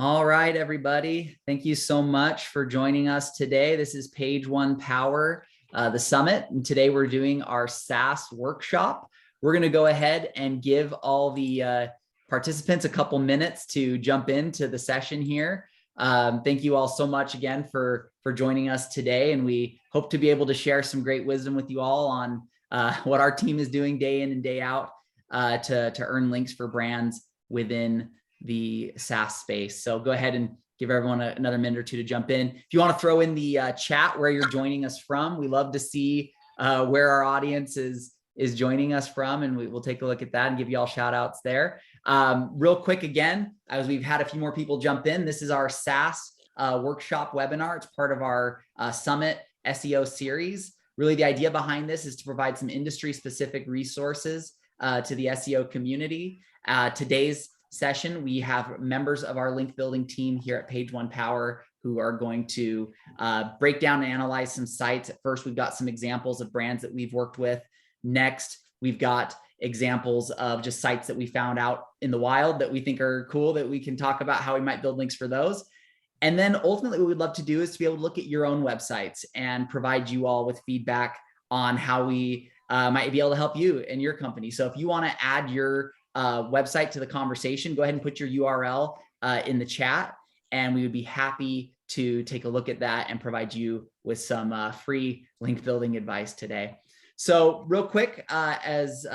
All right, everybody. Thank you so much for joining us today. This is Page One Power, the summit. And today we're doing our SaaS workshop. We're going to go ahead and give all the participants a couple minutes to jump into the session here. Thank you all so much again for joining us today. And we hope to be able to share some great wisdom with you all on what our team is doing day in and day out to earn links for brands within the SaaS space. So go ahead and give everyone another minute or two to jump in. If you want to throw in the chat where you're joining us from, we love to see where our audience is joining us from, and we'll take a look at that and give you all shout outs there. Real quick again, as we've had a few more people jump in, this is our SaaS workshop webinar. It's part of our Summit SEO series. Really, the idea behind this is to provide some industry specific resources to the SEO community. Today's session, we have members of our link building team here at Page One Power who are going to break down and analyze some sites. At first, we've got some examples of brands that we've worked with. Next, we've got examples of just sites that we found out in the wild that we think are cool, that we can talk about how we might build links for those. And then ultimately what we'd love to do is to be able to look at your own websites and provide you all with feedback on how we might be able to help you and your company. So if you want to add your website to the conversation, go ahead and put your URL in the chat, and we would be happy to take a look at that and provide you with some free link building advice today. So real quick, as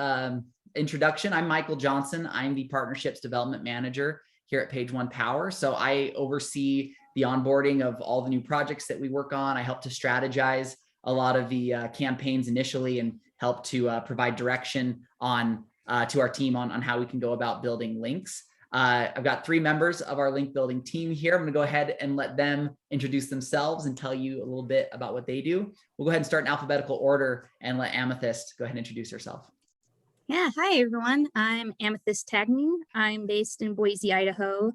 introduction, I'm Michael Johnson. I'm the Partnerships Development Manager here at Page One Power. So I oversee the onboarding of all the new projects that we work on. I help to strategize a lot of the campaigns initially and help to provide direction on to our team on how we can go about building links. I've got 3 members of our link building team here. I'm going to go ahead and let them introduce themselves and tell you a little bit about what they do. We'll go ahead and start in alphabetical order and let Amethyst go ahead and introduce herself. Yeah, hi everyone. I'm Amethyst Tagney. I'm based in Boise, Idaho,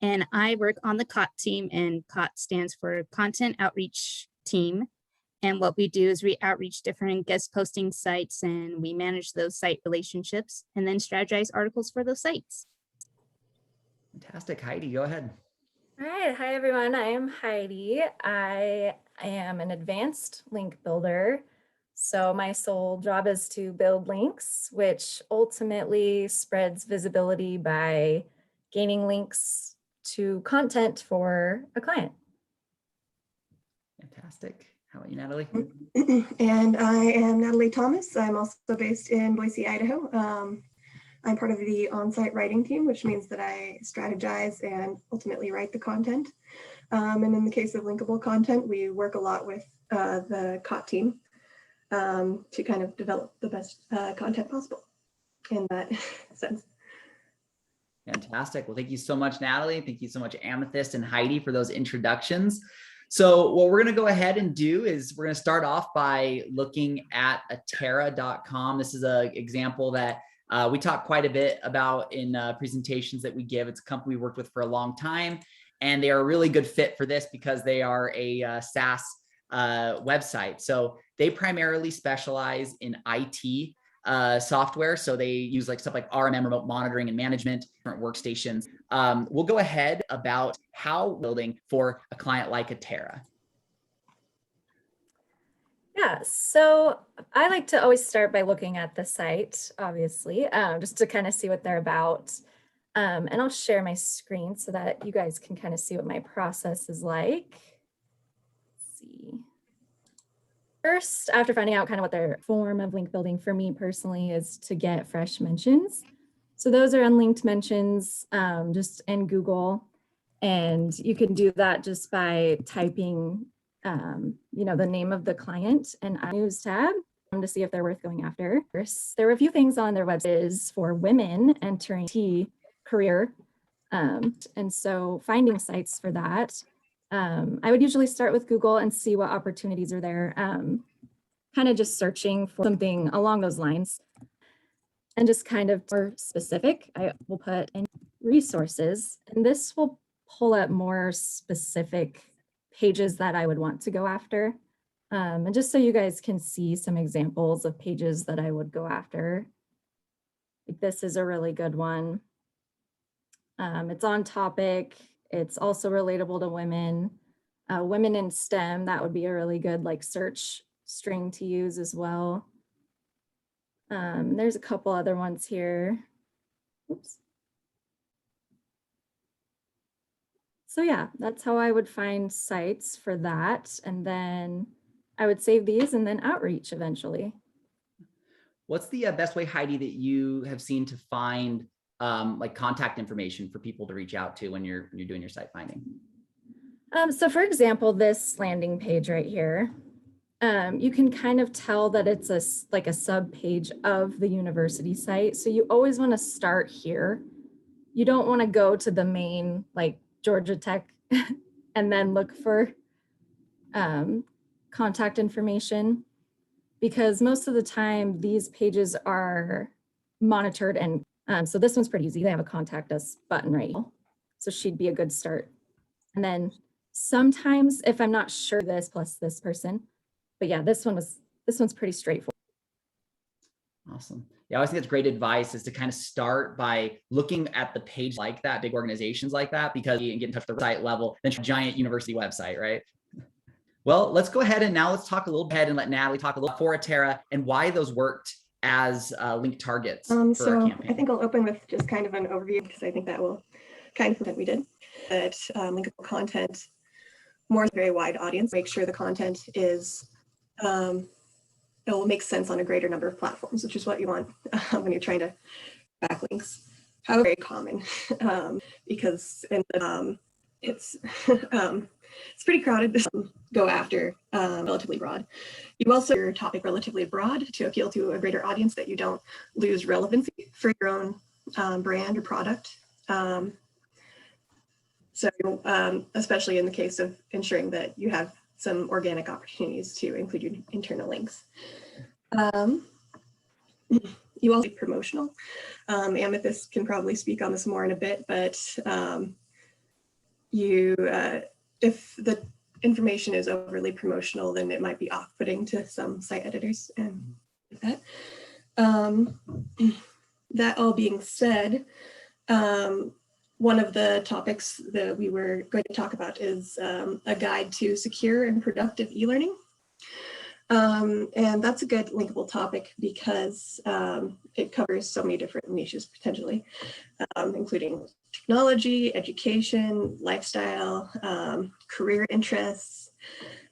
and I work on the COT team, and COT stands for Content Outreach Team. And what we do is we outreach different guest posting sites, and we manage those site relationships and then strategize articles for those sites. Fantastic. Heidi, go ahead. All right. Hi, everyone. I am Heidi. I am an advanced link builder. So my sole job is to build links, which ultimately spreads visibility by gaining links to content for a client. Fantastic. How about you, Natalie? And I am Natalie Thomas. I'm also based in Boise, Idaho. I'm part of the on-site writing team, which means that I strategize and ultimately write the content. And in the case of linkable content, we work a lot with the COT team to kind of develop the best content possible in that sense. Fantastic. Well, thank you so much, Natalie. Thank you so much, Amethyst and Heidi, for those introductions. So what we're going to go ahead and do is we're going to start off by looking at Atera.com. This is an example that we talk quite a bit about in presentations that we give. It's a company we worked with for a long time, and they are a really good fit for this because they are a SaaS website. So they primarily specialize in IT software. So they use like stuff like RMM, remote monitoring and management, different workstations. We'll go ahead about how building for a client like Atera. Yeah, so I like to always start by looking at the site, obviously, just to kind of see what they're about. And I'll share my screen so that you guys can kind of see what my process is like. Let's see. First, after finding out kind of what their form of link building for me personally is to get fresh mentions. So those are unlinked mentions just in Google. And you can do that just by typing the name of the client and news tab to see if they're worth going after. There were a few things on their website for women entering IT career. And so finding sites for that, I would usually start with Google and see what opportunities are there, kind of just searching for something along those lines. And just kind of more specific, I will put in resources, and this will pull up more specific pages that I would want to go after. And just so you guys can see some examples of pages that I would go after. Like this is a really good one. It's on topic. It's also relatable to women. Women in STEM, that would be a really good like search string to use as well. There's a couple other ones here. Oops. So yeah, that's how I would find sites for that. And then I would save these and then outreach eventually. What's the best way, Heidi, that you have seen to find like contact information for people to reach out to when you're doing your site finding? So for example, this landing page right here, you can kind of tell that it's like a sub page of the university site. So you always want to start here. You don't want to go to the main like Georgia Tech and then look for contact information, because most of the time these pages are monitored. And so this one's pretty easy. They have a contact us button right here. So she'd be a good start. And then sometimes if I'm not sure this plus this person, but yeah, this one's pretty straightforward. Awesome. Yeah, I always think that's great advice, is to kind of start by looking at the page like that, big organizations like that, because you can get in touch with the site level, then giant university website, right? Well, let's go ahead and now let's talk a little bit and let Natalie talk a little for Atera and why those worked as link targets for our campaign. I think I'll open with just kind of an overview, because I think that will kind of what we did. That linkable content, more very wide audience, make sure the content is it will make sense on a greater number of platforms, which is what you want when you're trying to backlinks. However, very common because it's it's pretty crowded to go after relatively broad. You also your topic relatively broad to appeal to a greater audience, that you don't lose relevancy for your own brand or product. So especially in the case of ensuring that you have some organic opportunities to include your internal links. You also promotional. Amethyst can probably speak on this more in a bit, but if the information is overly promotional, then it might be off-putting to some site editors and that. That all being said, one of the topics that we were going to talk about is a guide to secure and productive e-learning. And that's a good linkable topic because it covers so many different niches potentially, including technology, education, lifestyle, career interests.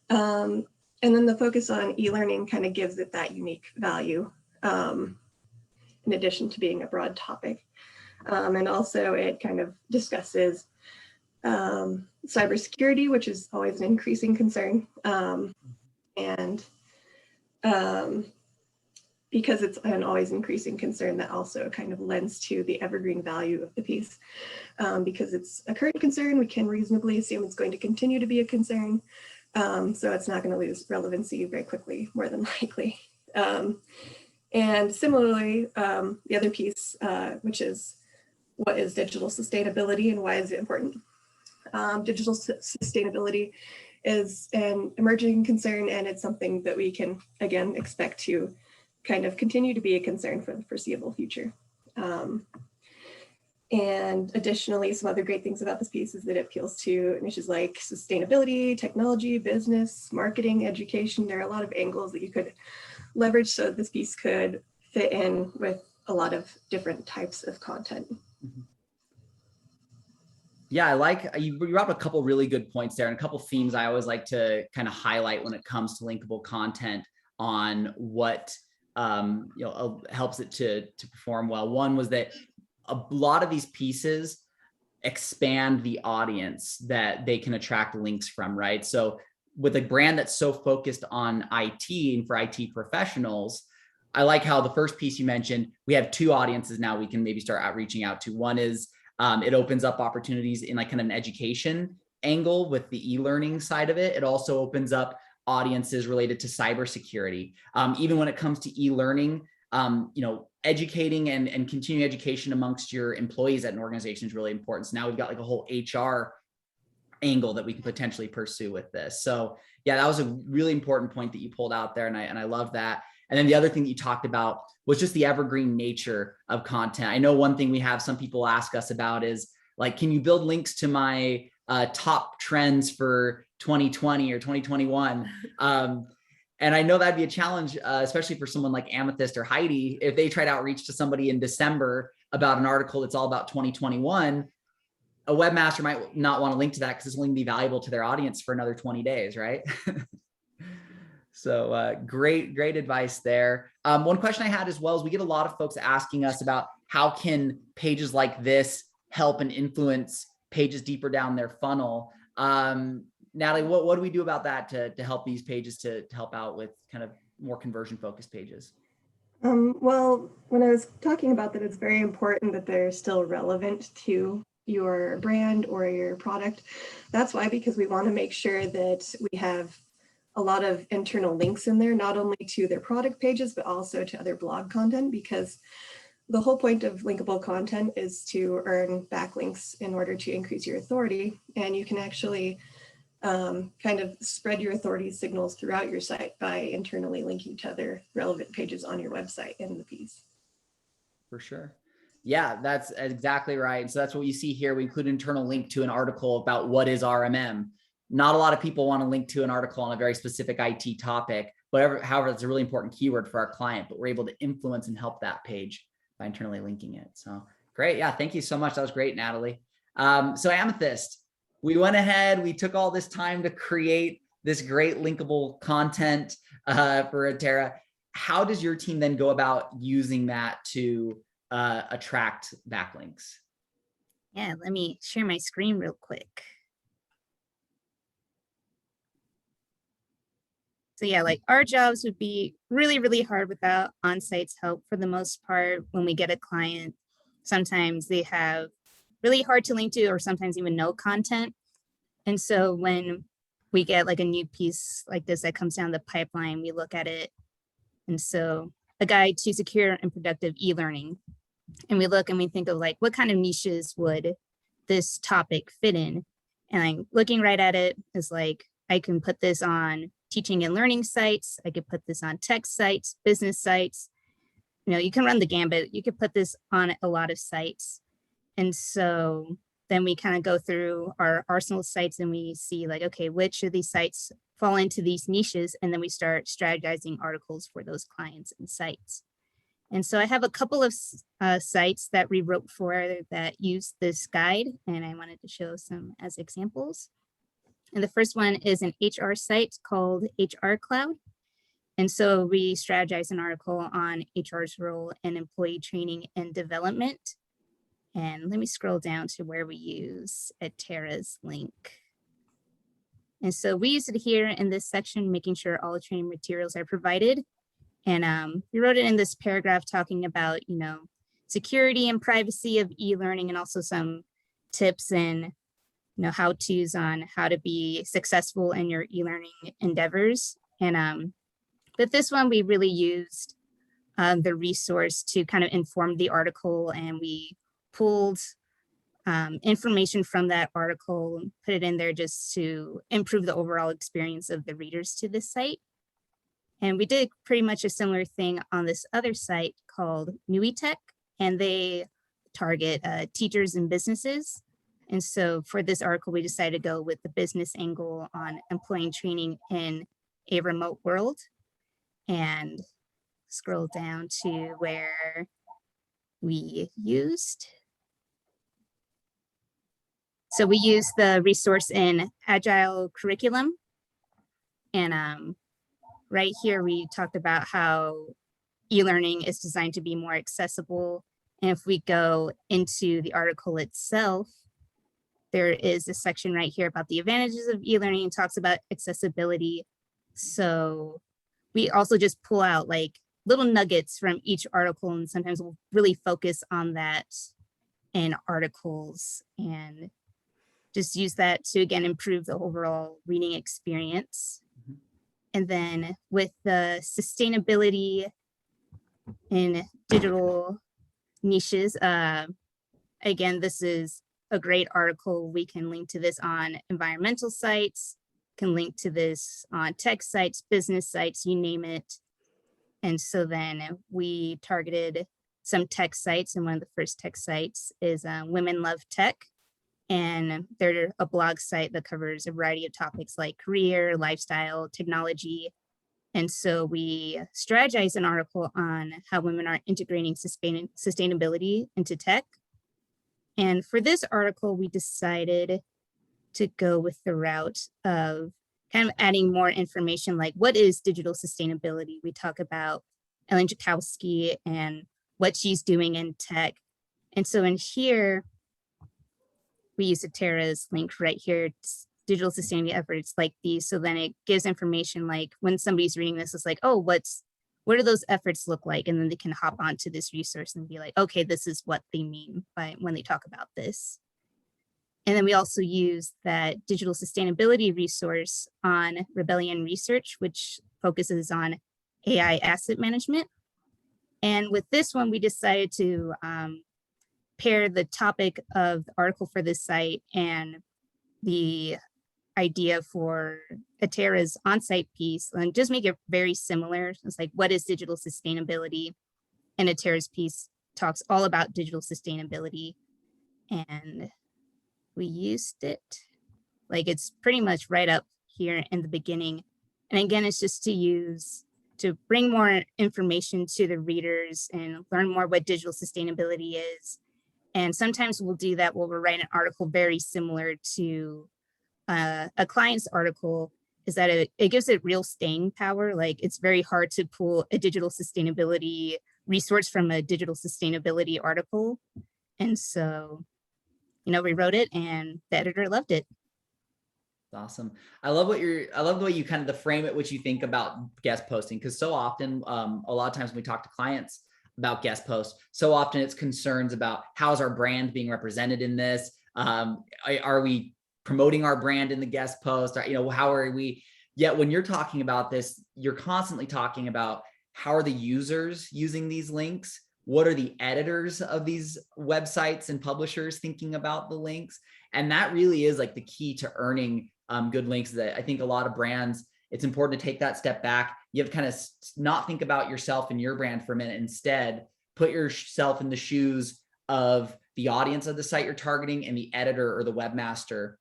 And then the focus on e-learning kind of gives it that unique value in addition to being a broad topic. And also it kind of discusses cybersecurity, which is always an increasing concern. And because it's an always increasing concern, that also kind of lends to the evergreen value of the piece. Because it's a current concern, we can reasonably assume it's going to continue to be a concern. So it's not going to lose relevancy very quickly, more than likely. And similarly, the other piece, which is what is digital sustainability and why is it important? Digital sustainability is an emerging concern, and it's something that we can, again, expect to kind of continue to be a concern for the foreseeable future. And additionally, some other great things about this piece is that it appeals to niches like sustainability, technology, business, marketing, education. There are a lot of angles that you could leverage, so this piece could fit in with a lot of different types of content. Yeah, I like you brought up a couple really good points there, and a couple themes I always like to kind of highlight when it comes to linkable content on what helps it to perform well. One was that a lot of these pieces expand the audience that they can attract links from, right? So with a brand that's so focused on IT and for IT professionals, I like how the first piece you mentioned, we have two audiences now we can maybe start reaching out to. One is it opens up opportunities in like kind of an education angle with the e-learning side of it. It also opens up audiences related to cybersecurity. Even when it comes to e-learning, educating and continuing education amongst your employees at an organization is really important. So now we've got like a whole HR angle that we can potentially pursue with this. So yeah, that was a really important point that you pulled out there, and I love that. And then the other thing that you talked about was just the evergreen nature of content. I know one thing we have some people ask us about is, Like, can you build links to my top trends for 2020 or 2021? And I know that'd be a challenge, especially for someone like Amethyst or Heidi, if they tried outreach to somebody in December about an article that's all about 2021, a webmaster might not want to link to that because it's only going to be valuable to their audience for another 20 days, right? So great advice there. One question I had as well is we get a lot of folks asking us about how can pages like this help and influence pages deeper down their funnel. Natalie, what do we do about that to help these pages to help out with kind of more conversion focused pages? Well, when I was talking about that, it's very important that they're still relevant to your brand or your product. That's why, because we want to make sure that we have a lot of internal links in there, not only to their product pages, but also to other blog content, because the whole point of linkable content is to earn backlinks in order to increase your authority. And you can actually kind of spread your authority signals throughout your site by internally linking to other relevant pages on your website in the piece. For sure. Yeah, that's exactly right. So that's what you see here. We include an internal link to an article about what is RMM. Not a lot of people want to link to an article on a very specific IT topic, but however, it's a really important keyword for our client, but we're able to influence and help that page by internally linking it. So great. Yeah. Thank you so much. That was great, Natalie. So Amethyst, we went ahead, we took all this time to create this great linkable content for Atera. How does your team then go about using that to attract backlinks? Yeah, let me share my screen real quick. So yeah, like our jobs would be really, really hard without on-site's help for the most part. When we get a client, sometimes they have really hard to link to or sometimes even no content. And so when we get like a new piece like this that comes down the pipeline, we look at it. And so a guide to secure and productive e-learning. And we look and we think of like, what kind of niches would this topic fit in? And I'm looking right at it is like, I can put this on teaching and learning sites. I could put this on tech sites, business sites. You know, you can run the gambit. You could put this on a lot of sites. And so then we kind of go through our arsenal of sites and we see like, okay, which of these sites fall into these niches? And then we start strategizing articles for those clients and sites. And so I have a couple of sites that we wrote for that use this guide, and I wanted to show some as examples. And the first one is an HR site called HR Cloud. And so we strategize an article on HR's role in employee training and development. And let me scroll down to where we use Atera's link. And so we use it here in this section, making sure all the training materials are provided. And we wrote it in this paragraph talking about, you know, security and privacy of e-learning and also some tips and, you know, how-tos on how to be successful in your e-learning endeavors. And but this one, we really used the resource to kind of inform the article, and we pulled information from that article and put it in there just to improve the overall experience of the readers to this site. And we did pretty much a similar thing on this other site called NuiTech, and they target teachers and businesses. And so for this article, we decided to go with the business angle on employing training in a remote world, and scroll down to where we used. So we use the resource in Agile Curriculum. And right here, we talked about how e-learning is designed to be more accessible. And if we go into the article itself, there is a section right here about the advantages of e-learning and talks about accessibility. So we also just pull out like little nuggets from each article, and sometimes we'll really focus on that in articles and just use that to, again, improve the overall reading experience. Mm-hmm. And then with the sustainability in digital niches, again, this is a great article. We can link to this on environmental sites, can link to this on tech sites, business sites, you name it. And so then we targeted some tech sites, and one of the first tech sites is Women Love Tech. And they're a blog site that covers a variety of topics like career, lifestyle, technology. And so we strategize an article on how women are integrating sustainability into tech. And for this article, we decided to go with the route of kind of adding more information, like what is digital sustainability? We talk about Ellen Jakowski and what she's doing in tech. And so in here, we use Atera's link right here, digital sustainability efforts like these. So then it gives information like when somebody's reading this, it's like, oh, what do those efforts look like? And then they can hop onto this resource and be like, okay, this is what they mean by when they talk about this. And then we also use that digital sustainability resource on Rebellion Research, which focuses on AI asset management. And with this one, we decided to pair the topic of the article for this site and the idea for Atera's on-site piece and just make it very similar. It's like, what is digital sustainability? And Atera's piece talks all about digital sustainability. And we used it, like it's pretty much right up here in the beginning. And again, it's just to bring more information to the readers and learn more what digital sustainability is. And sometimes we'll do that where we'll write an article very similar to a client's article, is that it gives it real staying power. Like it's very hard to pull a digital sustainability resource from a digital sustainability article. And so, we wrote it and the editor loved it. Awesome. I love the way you kind of the frame at which you think about guest posting, because so often, a lot of times when we talk to clients about guest posts, so often it's concerns about how's our brand being represented in this? Are we promoting our brand in the guest post? How are we? Yet when you're talking about this, you're constantly talking about how are the users using these links? What are the editors of these websites and publishers thinking about the links? And that really is like the key to earning good links. That I think a lot of brands, it's important to take that step back. You have to kind of not think about yourself and your brand for a minute. Instead, put yourself in the shoes of the audience of the site you're targeting and the editor or the webmaster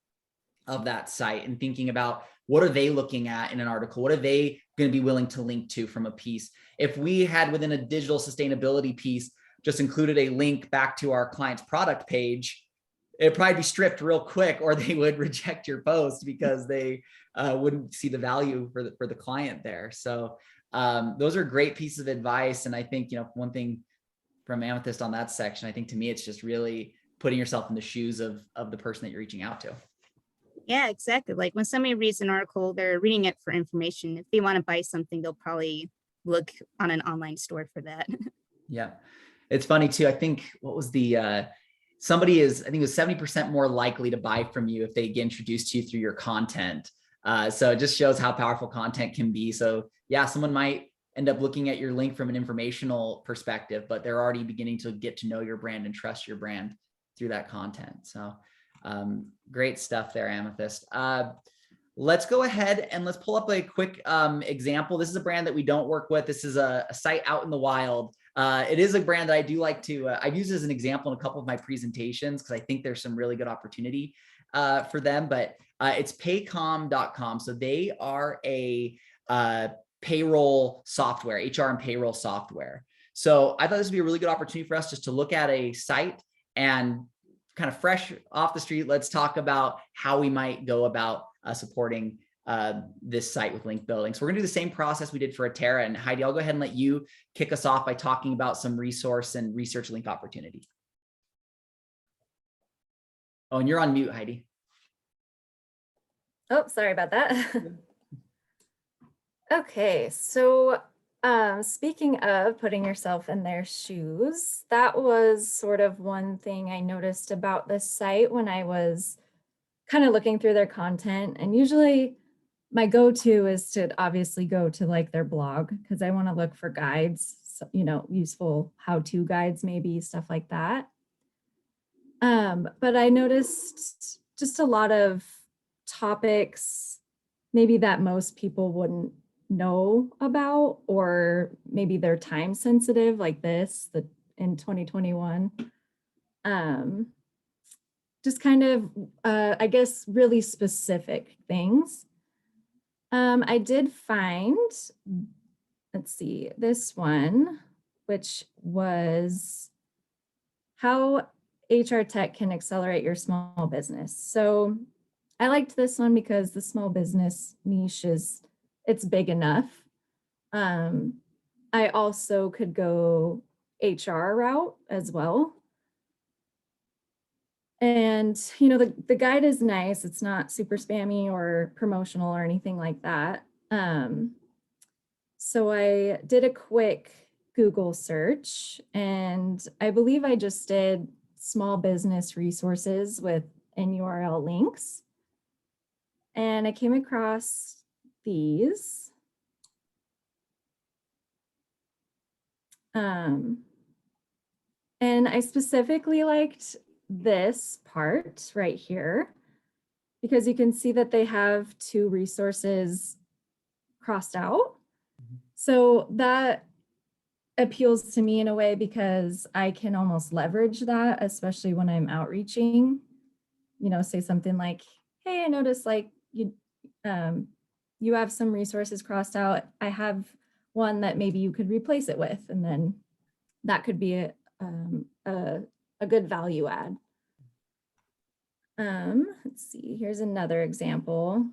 of that site, and thinking about what are they looking at in an article? What are they going to be willing to link to from a piece? If we had within a digital sustainability piece just included a link back to our client's product page, it'd probably be stripped real quick, or they would reject your post because they wouldn't see the value for the client there. So those are great pieces of advice. And I think, one thing from Amethyst on that section, I think to me, it's just really putting yourself in the shoes of the person that you're reaching out to. Yeah, exactly. Like when somebody reads an article, they're reading it for information. If they want to buy something, they'll probably look on an online store for that. Yeah. It's funny too. I think what was somebody is, I think it was 70% more likely to buy from you if they get introduced to you through your content. So it just shows how powerful content can be. So yeah, someone might end up looking at your link from an informational perspective, but they're already beginning to get to know your brand and trust your brand through that content. So great stuff there, Amethyst. Let's go ahead and let's pull up a quick example. This is a brand that we don't work with. This is a site out in the wild. It is a brand that I do like to, I've used as an example in a couple of my presentations because I think there's some really good opportunity for them, but it's paycom.com. So they are a payroll software, HR and payroll software. So I thought this would be a really good opportunity for us just to look at a site and kind of fresh off the street. Let's talk about how we might go about supporting this site with link building. So we're gonna do the same process we did for Atera. And Heidi, I'll go ahead and let you kick us off by talking about some resource and research link opportunity. Oh, and you're on mute, Heidi. Oh, sorry about that. Okay, so speaking of putting yourself in their shoes, that was sort of one thing I noticed about this site when I was kind of looking through their content. And usually my go-to is to obviously go to like their blog because I want to look for guides, useful how-to guides, maybe stuff like that. But I noticed just a lot of topics maybe that most people wouldn't know about, or maybe they're time sensitive like this in 2021. just kind of, I guess, really specific things. I did find, let's see, this one, which was how HR tech can accelerate your small business. So I liked this one because the small business niche it's big enough. I also could go HR route as well. And, you know, the guide is nice. It's not super spammy or promotional or anything like that. So I did a quick Google search, and I believe I just did small business resources with URL links. And I came across these. And I specifically liked this part right here, because you can see that they have 2 resources crossed out. So that appeals to me in a way because I can almost leverage that, especially when I'm outreaching, you know, say something like, hey, I noticed like you have some resources crossed out. I have one that maybe you could replace it with. And then that could be a good value add. Let's see, here's another example.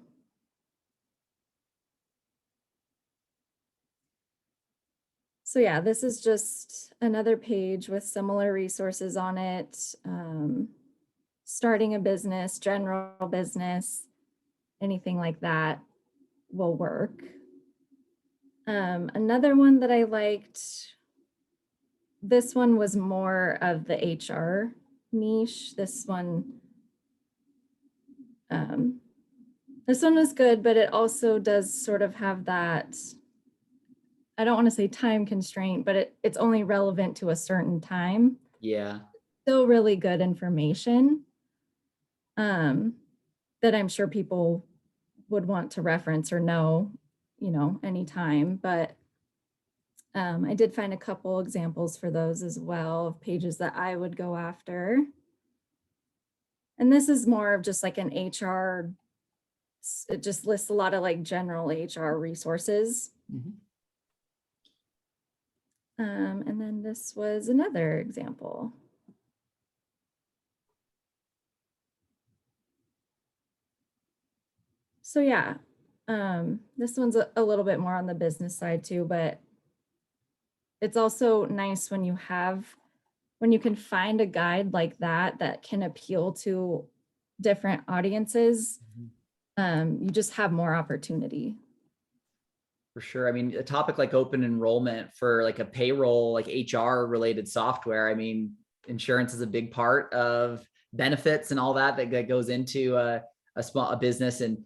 So yeah, this is just another page with similar resources on it. Starting a business, general business, anything like that will work. Another one that I liked, this one was more of the HR niche. This one was good, but it also does sort of have that, I don't want to say time constraint, but it's only relevant to a certain time. Yeah. Still really good information that I'm sure people would want to reference or know, you know, anytime. But I did find a couple examples for those as well of pages that I would go after. And this is more of just like an HR, it just lists a lot of like general HR resources. Mm-hmm. And then this was another example. So yeah, this one's a little bit more on the business side too, but it's also nice when you can find a guide like that can appeal to different audiences. You just have more opportunity. For sure. I mean, a topic like open enrollment for like a payroll, like HR related software. I mean, insurance is a big part of benefits and all that goes into a small business, and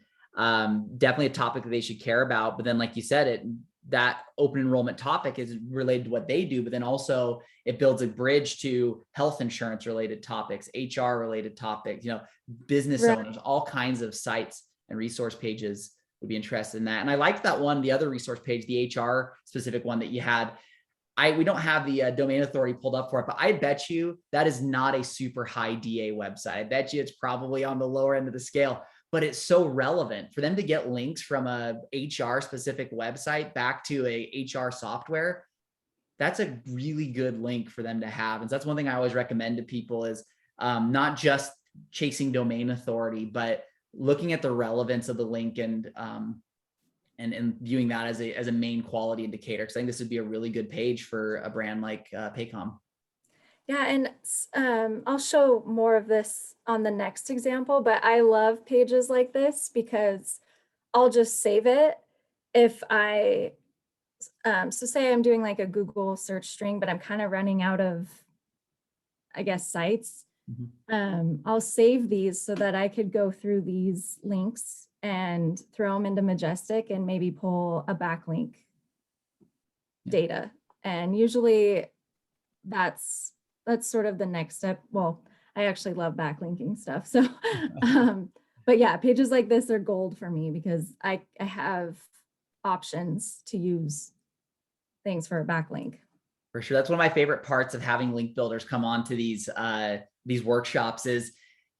definitely a topic that they should care about. But then, like you said, that open enrollment topic is related to what they do, but then also it builds a bridge to health insurance related topics, HR related topics, you know, business owners, all kinds of sites and resource pages would be interested in that. And I liked that one, the other resource page, the HR specific one that you had. We don't have the domain authority pulled up for it, but I bet you that is not a super high DA website. I bet you it's probably on the lower end of the scale, but it's so relevant for them to get links from a HR specific website back to a HR software. That's a really good link for them to have. And so that's one thing I always recommend to people is not just chasing domain authority, but looking at the relevance of the link and viewing that as a main quality indicator. Because I think this would be a really good page for a brand like Paycom. Yeah, and I'll show more of this on the next example, but I love pages like this because I'll just save it if I, so say I'm doing like a Google search string, but I'm kind of running out of, I guess, sites. I'll save these so that I could go through these links and throw them into Majestic and maybe pull a backlink data. And usually that's sort of the next step. Well, I actually love backlinking stuff. So, but yeah, pages like this are gold for me because I have options to use things for a backlink. For sure. That's one of my favorite parts of having link builders come on to these workshops is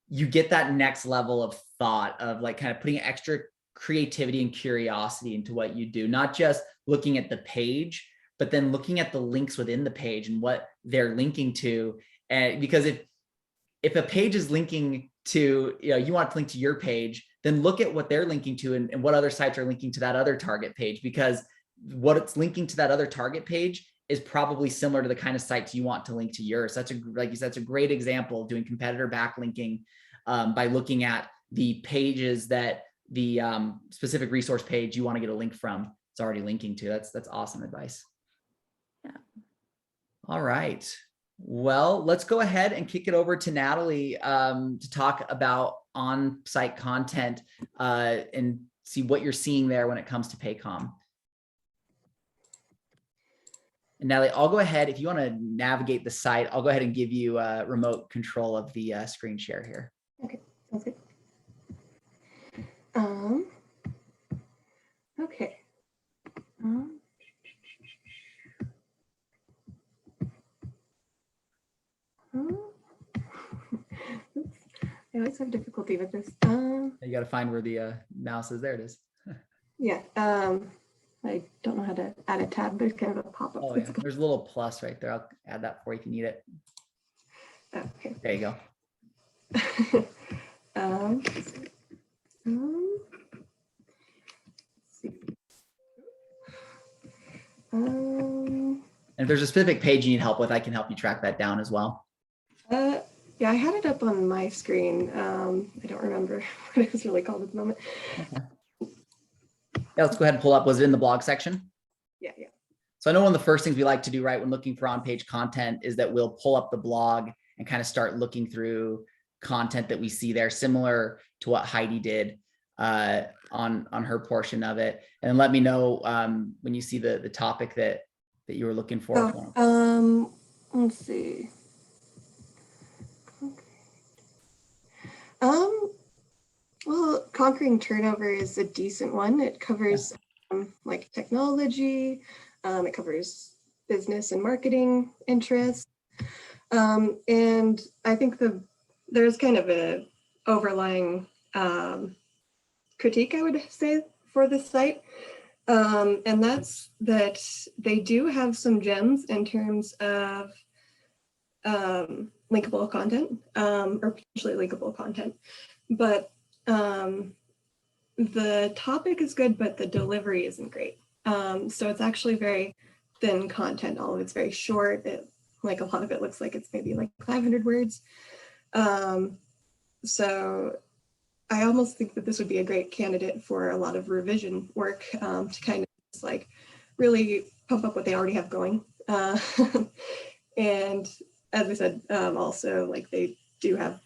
you get that next level of thought of like kind of putting extra creativity and curiosity into what you do, not just looking at the page, but then looking at the links within the page and what they're linking to. And because if a page is linking to, you want to link to your page, then look at what they're linking to and what other sites are linking to that other target page, because what it's linking to that other target page is probably similar to the kind of sites you want to link to yours. Like you said, that's a great example of doing competitor backlinking by looking at the pages that the specific resource page you want to get a link from, it's already linking to. That's awesome advice. Yeah. All right. Well, let's go ahead and kick it over to Natalie to talk about on-site content and see what you're seeing there when it comes to Paycom. And Natalie, I'll go ahead. If you want to navigate the site, I'll go ahead and give you remote control of the screen share here. Okay, sounds good. Okay. Oops. I always have difficulty with this. You got to find where the mouse is. There it is. Yeah. I don't know how to add a tab. There's kind of a pop-up. Oh, yeah. There's a little plus right there. I'll add that for you if you need it. Okay. There you go. Let's see. And if there's a specific page you need help with, I can help you track that down as well. Yeah, I had it up on my screen. I don't remember what it was really called at the moment. Okay. Yeah, let's go ahead and pull up. Was it in the blog section? Yeah. So I know one of the first things we like to do, right, when looking for on-page content is that we'll pull up the blog and kind of start looking through content that we see there, similar to what Heidi did on her portion of it. And then let me know when you see the topic that you were looking for. Let's see. Well, conquering turnover is a decent one. It covers like technology. It covers business and marketing interests. And I think there's kind of a overlying critique, I would say, for this site. And that's that they do have some gems in terms of linkable content or potentially linkable content, but the topic is good, but the delivery isn't great. So it's actually very thin content. All of it's very short. Like a lot of it looks like it's maybe like 500 words. So I almost think that this would be a great candidate for a lot of revision work to kind of just like really pump up what they already have going. And as I said, also like they do have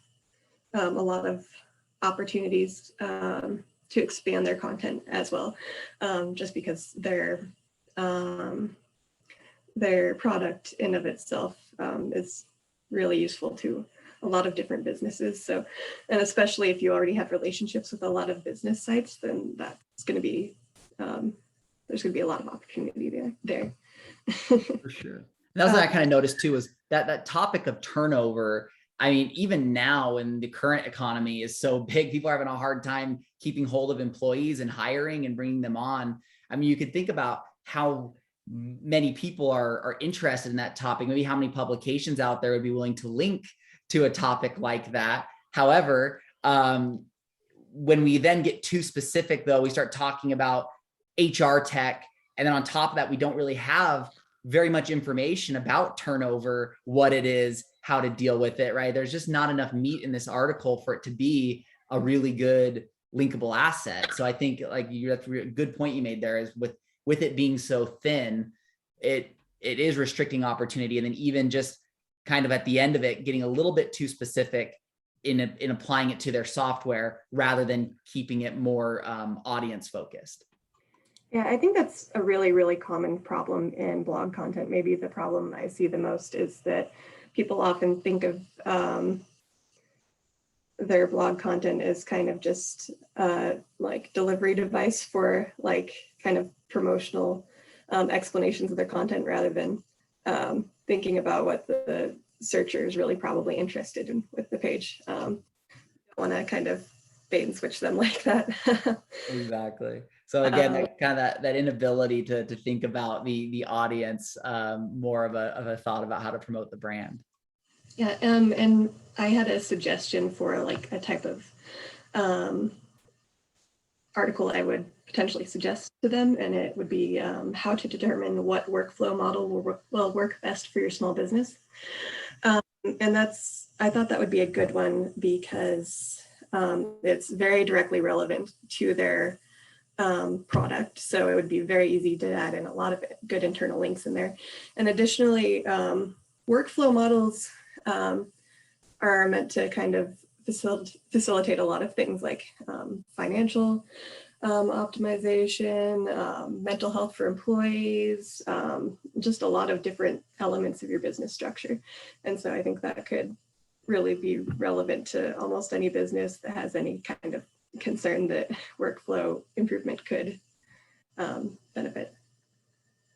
a lot of opportunities to expand their content as well, just because their product in of itself is really useful to a lot of different businesses. So, and especially if you already have relationships with a lot of business sites, then that's going to be, there's going to be a lot of opportunity there. For sure. And that's what I kind of noticed too, is that topic of turnover. I mean, even now in the current economy is so big, people are having a hard time keeping hold of employees and hiring and bringing them on. I mean, you could think about how many people are interested in that topic, maybe how many publications out there would be willing to link to a topic like that. However, when we then get too specific, though, we start talking about HR tech. And then on top of that, we don't really have very much information about turnover, what it is, how to deal with it, right? There's just not enough meat in this article for it to be a really good linkable asset. So I think like that's a good point you made there, is with it being so thin, it is restricting opportunity. And then even just kind of at the end of it, getting a little bit too specific in applying it to their software rather than keeping it more audience focused. Yeah, I think that's a really, really common problem in blog content. Maybe the problem I see the most is that people often think of their blog content as kind of just like delivery device for like kind of promotional explanations of their content, rather than thinking about what the searcher is really probably interested in with the page. want to kind of bait and switch them like that. Exactly. So again, that inability to think about the audience, more of a thought about how to promote the brand. Yeah, and I had a suggestion for like a type of article I would potentially suggest to them, and it would be how to determine what workflow model will work best for your small business. And I thought that would be a good one because it's very directly relevant to their product. So it would be very easy to add in a lot of good internal links in there. And additionally, workflow models are meant to kind of facilitate a lot of things like financial optimization, mental health for employees, just a lot of different elements of your business structure. And so I think that could really be relevant to almost any business that has any kind of concern that workflow improvement could benefit.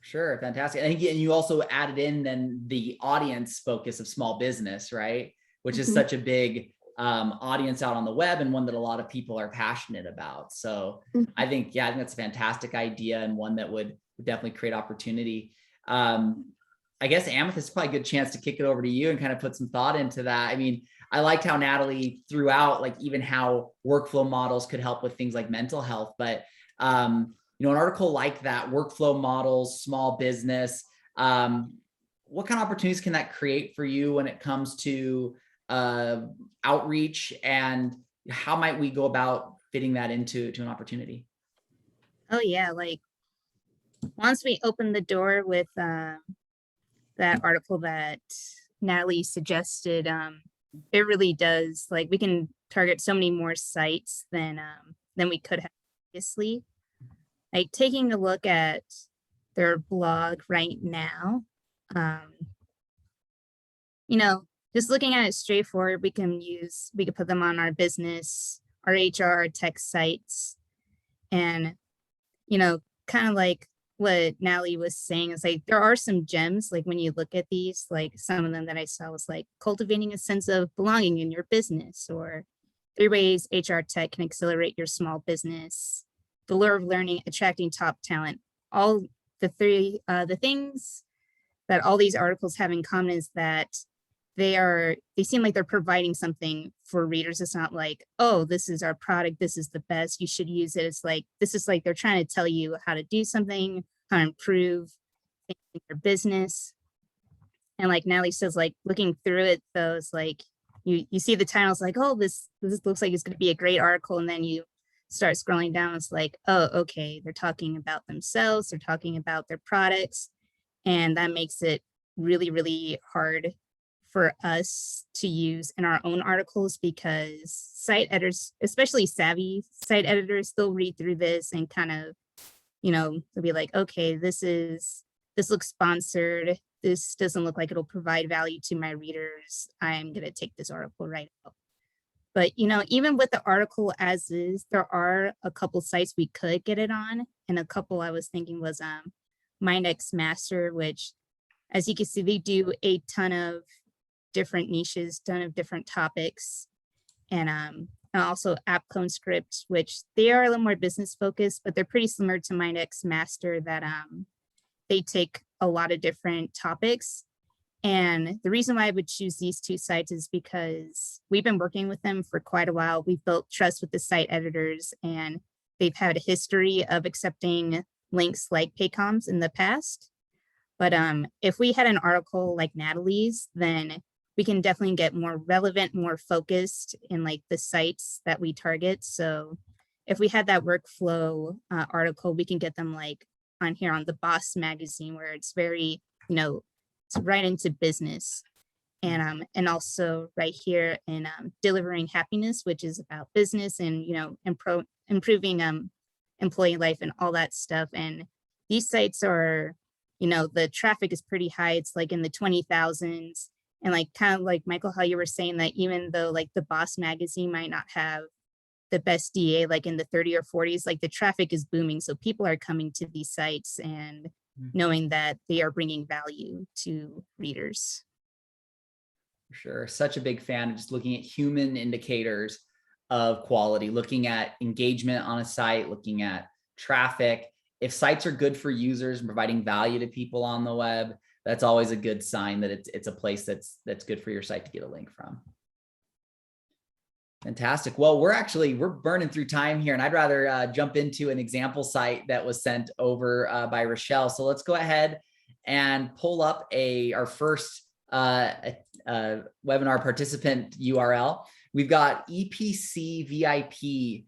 Sure, fantastic. And you also added in then the audience focus of small business, right? Which is such a big audience out on the web, and one that a lot of people are passionate about. So I think that's a fantastic idea, and one that would definitely create opportunity. I guess Amethyst is probably a good chance to kick it over to you and kind of put some thought into that. I mean, I liked how Natalie threw out like even how workflow models could help with things like mental health, but an article like that, workflow models, small business, what kind of opportunities can that create for you when it comes to outreach, and how might we go about fitting that into an opportunity? Oh yeah, like once we open the door with that article that Natalie suggested, it really does, like, we can target so many more sites than we could have previously. Like taking a look at their blog right now, just looking at it straightforward, we can put them on our business, our HR, our tech sites, and, kind of like what Natalie was saying is like, there are some gems, like when you look at these, like some of them that I saw was like cultivating a sense of belonging in your business, or 3 ways HR tech can accelerate your small business, the lure of learning, attracting top talent. All the things that all these articles have in common is that they seem like they're providing something for readers. It's not like, oh, this is our product, this is the best, you should use it. It's like, this is like they're trying to tell you how to do something, how to improve your business. And like Natalie says, like looking through it, though, it's like you see the titles like, oh, this looks like it's going to be a great article, and then you start scrolling down, it's like, oh, okay, they're talking about themselves, they're talking about their products, and that makes it really, really hard for us to use in our own articles, because site editors, especially savvy site editors, they'll read through this and kind of, they'll be like, okay, this looks sponsored, this doesn't look like it'll provide value to my readers, I'm going to take this article right out. But, even with the article as is, there are a couple sites we could get it on. And a couple I was thinking was Mindex Master, which, as you can see, they do a ton of different niches, ton of different topics. And also AppCone Script, which they are a little more business focused, but they're pretty similar to Mindex Master, that they take a lot of different topics. And the reason why I would choose these 2 sites is because we've been working with them for quite a while. We've built trust with the site editors, and they've had a history of accepting links like Paycoms in the past. But if we had an article like Natalie's, then we can definitely get more relevant, more focused in like the sites that we target. So if we had that workflow article, we can get them like on here on the Boss magazine, where it's very, it's right into business. And also right here in Delivering Happiness, which is about business and, improving employee life and all that stuff. And these sites are, the traffic is pretty high. It's like in the 20,000s. And like, kind of like Michael, how you were saying that even though like the Boss magazine might not have the best DA, like in the 30 or 40s, like the traffic is booming. So people are coming to these sites and knowing that they are bringing value to readers. For sure. Such a big fan of just looking at human indicators of quality, looking at engagement on a site, looking at traffic. If sites are good for users and providing value to people on the web, that's always a good sign that it's a place that's good for your site to get a link from. Fantastic. Well, we're burning through time here, and I'd rather jump into an example site that was sent over by Rochelle. So let's go ahead and pull up our first webinar participant URL. We've got epcvip.com.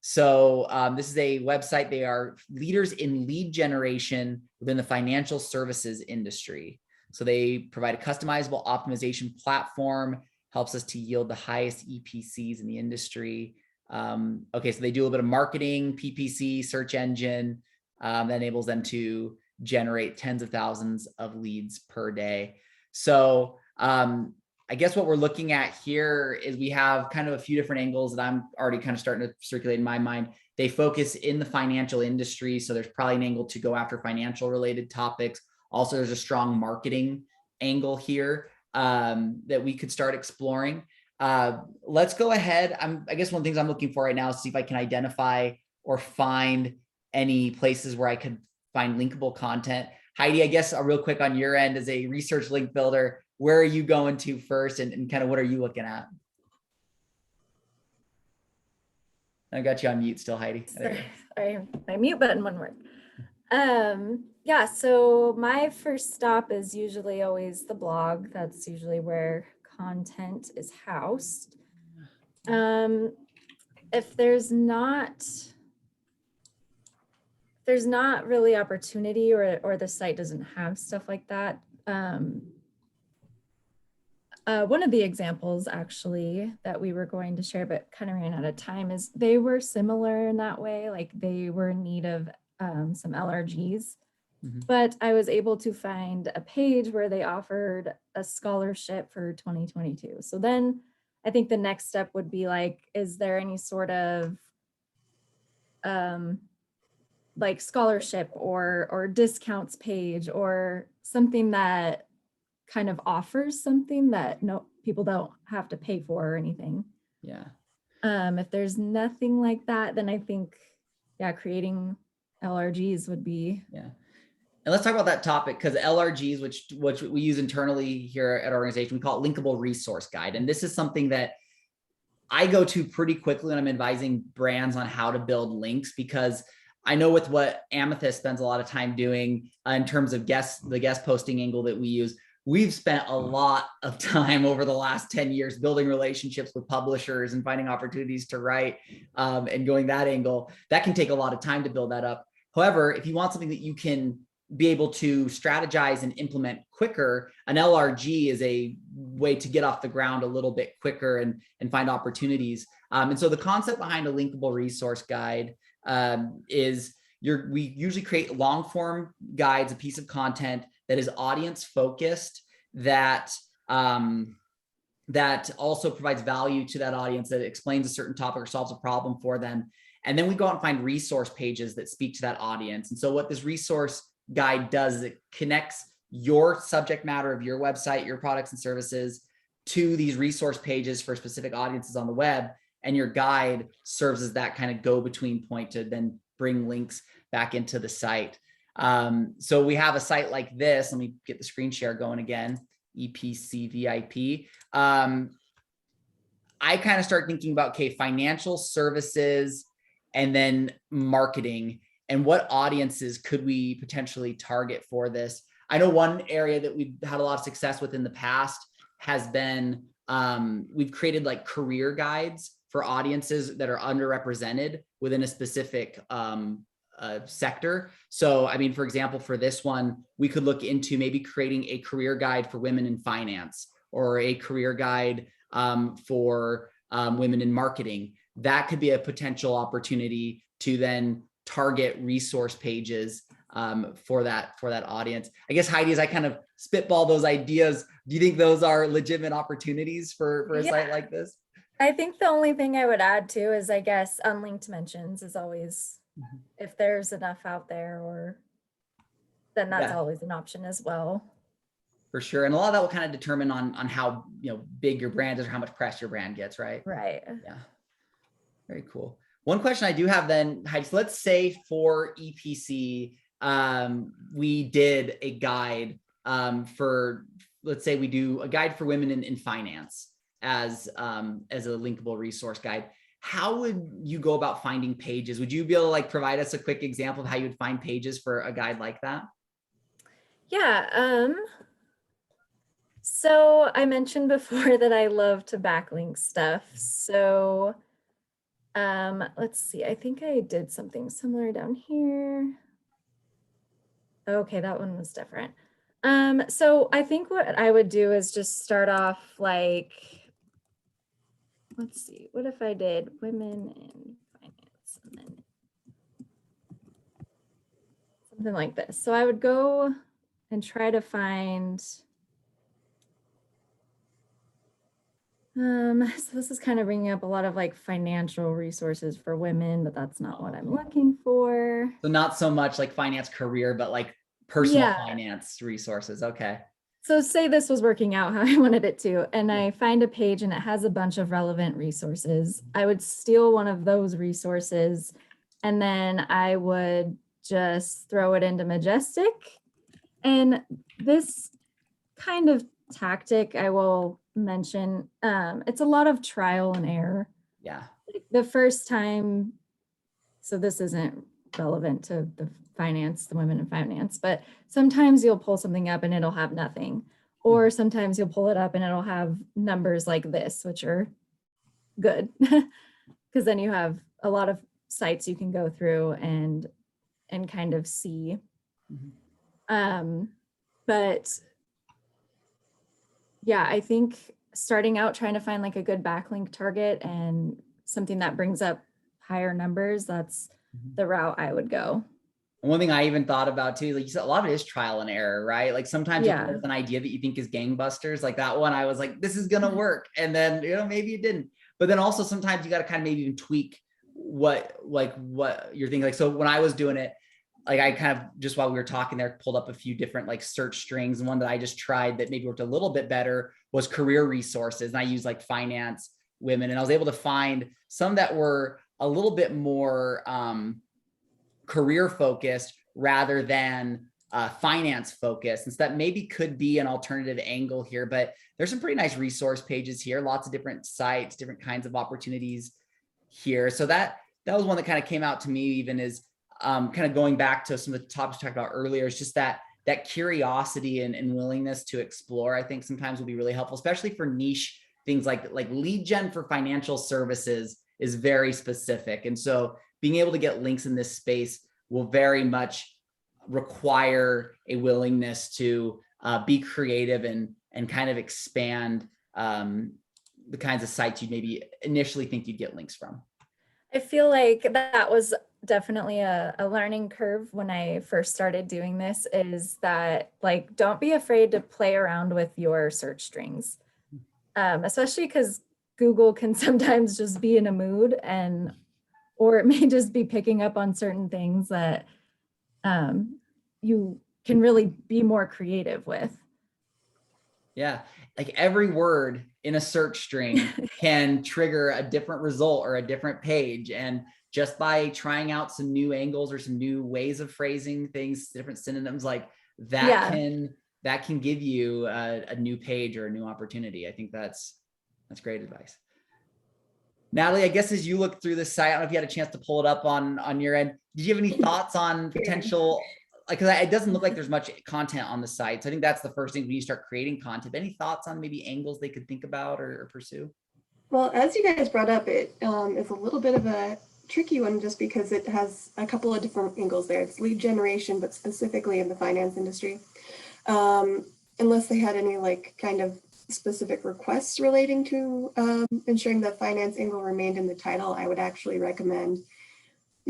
So this is a website. They are leaders in lead generation within the financial services industry. So they provide a customizable optimization platform, helps us to yield the highest EPCs in the industry. Okay, so they do a little bit of marketing, PPC, search engine, that enables them to generate tens of thousands of leads per day. So I guess what we're looking at here is we have kind of a few different angles that I'm already kind of starting to circulate in my mind. They focus in the financial industry. So there's probably an angle to go after financial related topics. Also, there's a strong marketing angle here that we could start exploring. Let's go ahead. I guess one of the things I'm looking for right now is see if I can identify or find any places where I could find linkable content. Heidi, I guess real quick on your end as a research link builder, where are you going to first and kind of what are you looking at? I got you on mute still, Heidi. Sorry, my mute button wouldn't work. Yeah, so my first stop is usually always the blog. That's usually where content is housed. If there's not really opportunity or the site doesn't have stuff like that, one of the examples actually that we were going to share but kind of ran out of time is they were similar in that way. Like they were in need of some LRGs, but I was able to find a page where they offered a scholarship for 2022. So then I think the next step would be like, is there any sort of like scholarship or discounts page or something that kind of offers something that people don't have to pay for or anything. Yeah. If there's nothing like that, then I think, yeah, creating LRGs would be. Yeah. And let's talk about that topic because LRGs, which we use internally here at our organization, we call it linkable resource guide. And this is something that I go to pretty quickly when I'm advising brands on how to build links, because I know with what Amethyst spends a lot of time doing in terms of the guest posting angle that we use, we've spent a lot of time over the last 10 years building relationships with publishers and finding opportunities to write and going that angle. That can take a lot of time to build that up. However, if you want something that you can be able to strategize and implement quicker, an LRG is a way to get off the ground a little bit quicker and find opportunities. And so the concept behind a linkable resource guide is we usually create long form guides, a piece of content that is audience focused, that also provides value to that audience, that explains a certain topic or solves a problem for them. And then we go out and find resource pages that speak to that audience. And so what this resource guide does is it connects your subject matter of your website, your products and services to these resource pages for specific audiences on the web. And your guide serves as that kind of go-between point to then bring links back into the site. So we have a site like this. Let me get the screen share going again, EPCVIP. I kind of start thinking about, okay, financial services and then marketing, and what audiences could we potentially target for this? I know one area that we've had a lot of success with in the past has been, we've created like career guides for audiences that are underrepresented within a specific sector. So, I mean, for example, for this one, we could look into maybe creating a career guide for women in finance, or a career guide for women in marketing. That could be a potential opportunity to then target resource pages for that audience. I guess, Heidi, as I kind of spitball those ideas, do you think those are legitimate opportunities for a site like this? I think the only thing I would add too is, I guess, unlinked mentions is always, if there's enough out there, or then that's always an option as well. For sure. And a lot of that will kind of determine on how, big your brand is or how much press your brand gets, right? Right. Yeah. Very cool. One question I do have then, Heidi, so let's say for EPC, we did a guide let's say we do a guide for women in finance as a linkable resource guide. How would you go about finding pages? Would you be able to provide us a quick example of how you would find pages for a guide like that? Yeah. So I mentioned before that I love to backlink stuff. So let's see, I think I did something similar down here. Okay, that one was different. So I think what I would do is just start off let's see, what if I did women in finance and then something like this. So I would go and try to find, so this is kind of bringing up a lot of financial resources for women, but that's not what I'm looking for. So not so much finance career, but personal finance resources. Okay. So say this was working out how I wanted it to, and I find a page and it has a bunch of relevant resources. I would steal one of those resources and then I would just throw it into Majestic. And this kind of tactic I will mention, it's a lot of trial and error. Yeah. The first time, so this isn't relevant to the women in finance, but sometimes you'll pull something up and it'll have nothing. Or sometimes you'll pull it up and it'll have numbers like this, which are good. Because then you have a lot of sites you can go through and kind of see. But yeah, I think starting out trying to find a good backlink target and something that brings up higher numbers, that's the route I would go. And one thing I even thought about too, you said, a lot of it is trial and error, right? Sometimes you come up with an idea that you think is gangbusters, that one, I was this is going to work. And then, maybe it didn't. But then also sometimes you got to kind of maybe even tweak what you're thinking. So when I was doing it, I kind of, just while we were talking there, pulled up a few different search strings. And one that I just tried that maybe worked a little bit better was career resources. And I used finance, women, and I was able to find some that were a little bit more career focused rather than finance focused. And so that maybe could be an alternative angle here, but there's some pretty nice resource pages here, lots of different sites, different kinds of opportunities here. So that was one that kind of came out to me, even is kind of going back to some of the topics we talked about earlier. It's just that curiosity and willingness to explore, I think sometimes will be really helpful, especially for niche things like lead gen for financial services is very specific. And so being able to get links in this space will very much require a willingness to be creative and kind of expand the kinds of sites you'd maybe initially think you'd get links from. I feel like that was definitely a learning curve when I first started doing this, is that don't be afraid to play around with your search strings, especially because Google can sometimes just be in a mood, or it may just be picking up on certain things that you can really be more creative with. Yeah, every word in a search string can trigger a different result or a different page. And just by trying out some new angles or some new ways of phrasing things, different synonyms that can give you a new page or a new opportunity. I think that's great advice. Natalie, I guess as you look through this site, I don't know if you had a chance to pull it up on your end. Did you have any thoughts on potential, because it doesn't look like there's much content on the site. So I think that's the first thing when you start creating content. Any thoughts on maybe angles they could think about or pursue? Well, as you guys brought up, it is a little bit of a tricky one just because it has a couple of different angles there. It's lead generation, but specifically in the finance industry. Unless they had any kind of specific requests relating to ensuring that finance angle remained in the title, I would actually recommend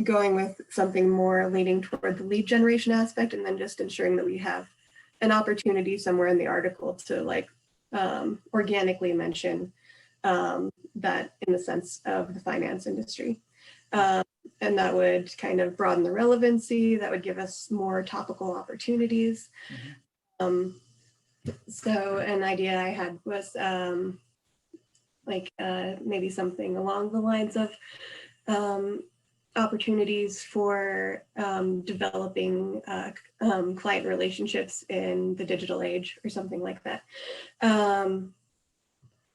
going with something more leaning toward the lead generation aspect, and then just ensuring that we have an opportunity somewhere in the article to organically mention that in the sense of the finance industry. And that would kind of broaden the relevancy. That would give us more topical opportunities. So an idea I had was maybe something along the lines of opportunities for developing client relationships in the digital age or something like that.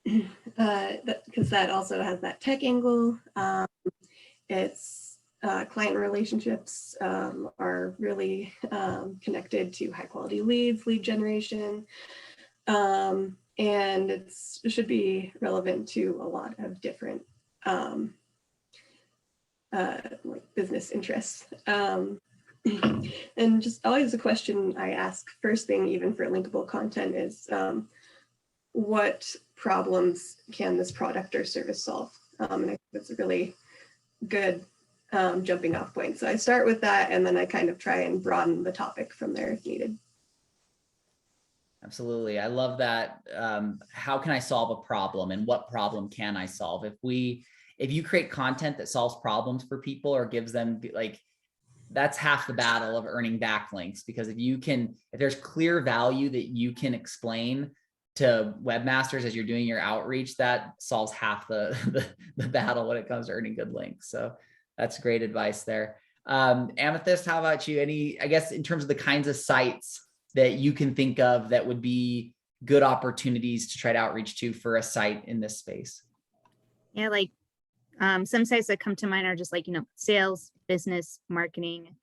Because that also has that tech angle. It's client relationships are really connected to high quality leads, lead generation, and it should be relevant to a lot of different like business interests. And just always a question I ask first thing, even for linkable content, is what problems can this product or service solve? And I think that's a really good jumping off point. So I start with that, and then I kind of try and broaden the topic from there if needed. Absolutely. I love that. How can I solve a problem, and what problem can I solve? If you create content that solves problems for people or gives them, like, that's half the battle of earning backlinks, because if there's clear value that you can explain to webmasters as you're doing your outreach, that solves half the battle when it comes to earning good links. So that's great advice there. Amethyst, how about you? I guess in terms of the kinds of sites that you can think of that would be good opportunities to try to outreach to for a site in this space? Yeah, like some sites that come to mind are just like, sales, business, marketing,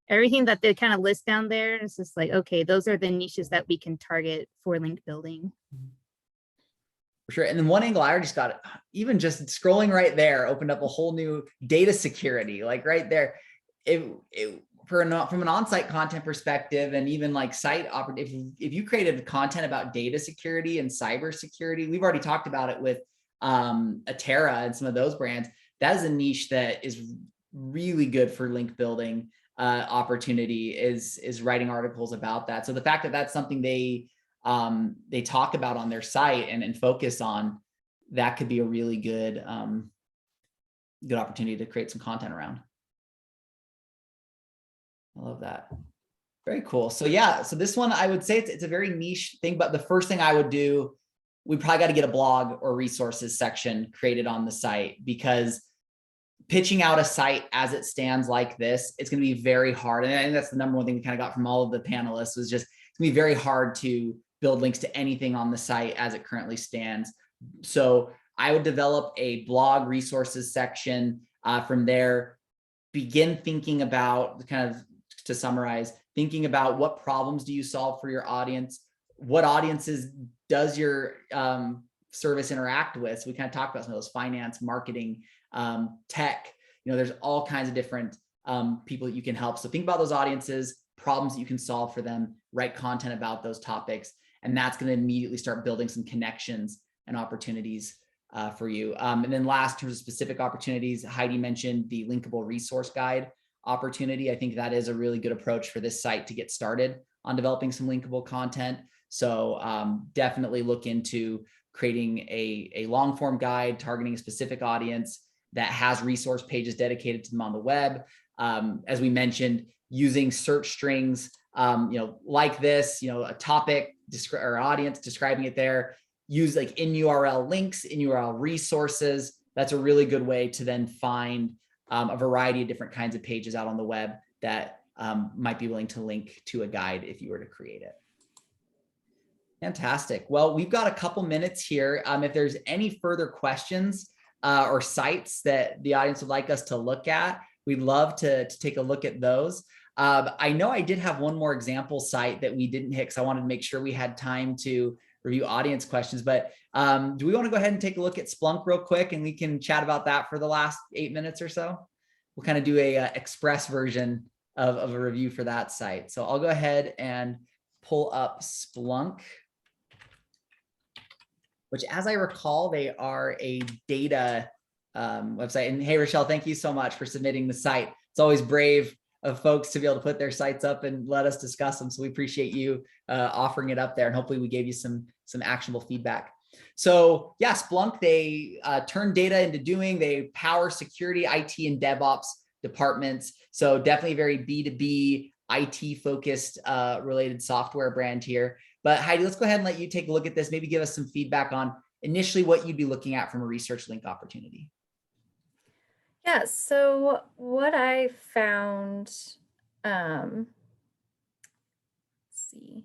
everything that they kind of list down there. It's just like, okay, those are the niches that we can target for link building. For sure. And then one angle I just got, even just scrolling right there, opened up a whole new data security, like right there. From an on-site content perspective, and even like site if you created content about data security and cyber security, we've already talked about it with Atera and some of those brands. That is a niche that is really good for link building opportunity, is writing articles about that. So the fact that that's something they talk about on their site and focus on, that could be a really good good opportunity to create some content around. I love that. Very cool. So yeah, so this one, I would say it's a very niche thing, but the first thing I would do, we probably got to get a blog or resources section created on the site, because pitching out a site as it stands like this, it's going to be very hard. And I think that's the number one thing we kind of got from all of the panelists, was just it's going to be very hard to build links to anything on the site as it currently stands. So I would develop a blog resources section. From there, begin thinking about, kind of to summarize, thinking about what problems do you solve for your audience? What audiences does your service interact with? So we kind of talked about some of those: finance, marketing, tech. There's all kinds of different people that you can help. So think about those audiences, problems that you can solve for them, write content about those topics, and that's going to immediately start building some connections and opportunities for you. And then last, in terms of specific opportunities, Heidi mentioned the linkable resource guide opportunity. I think that is a really good approach for this site to get started on developing some linkable content. So definitely look into creating a long form guide targeting a specific audience that has resource pages dedicated to them on the web. As we mentioned, using search strings, like this, a topic or audience, describing it there. Use like in URL links, in URL resources. That's a really good way to then find a variety of different kinds of pages out on the web that might be willing to link to a guide if you were to create it. Fantastic. Well, we've got a couple minutes here. If there's any further questions or sites that the audience would like us to look at, we'd love to take a look at those. I know I did have one more example site that we didn't hit, because I wanted to make sure we had time to review audience questions, but do we want to go ahead and take a look at Splunk real quick, and we can chat about that for the last 8 minutes or so? We'll kind of do a express version of a review for that site. So I'll go ahead and pull up Splunk, which, as I recall, they are a data website. And hey, Rochelle, thank you so much for submitting the site. It's always brave of folks to be able to put their sites up and let us discuss them. So we appreciate you offering it up there, and hopefully we gave you some actionable feedback. So yeah, Splunk, they turn data into doing, they power security, IT, and DevOps departments. So definitely very B2B IT focused related software brand here. But Heidi, let's go ahead and let you take a look at this. Maybe give us some feedback on initially what you'd be looking at from a research link opportunity. Yeah, so what I found, let's see.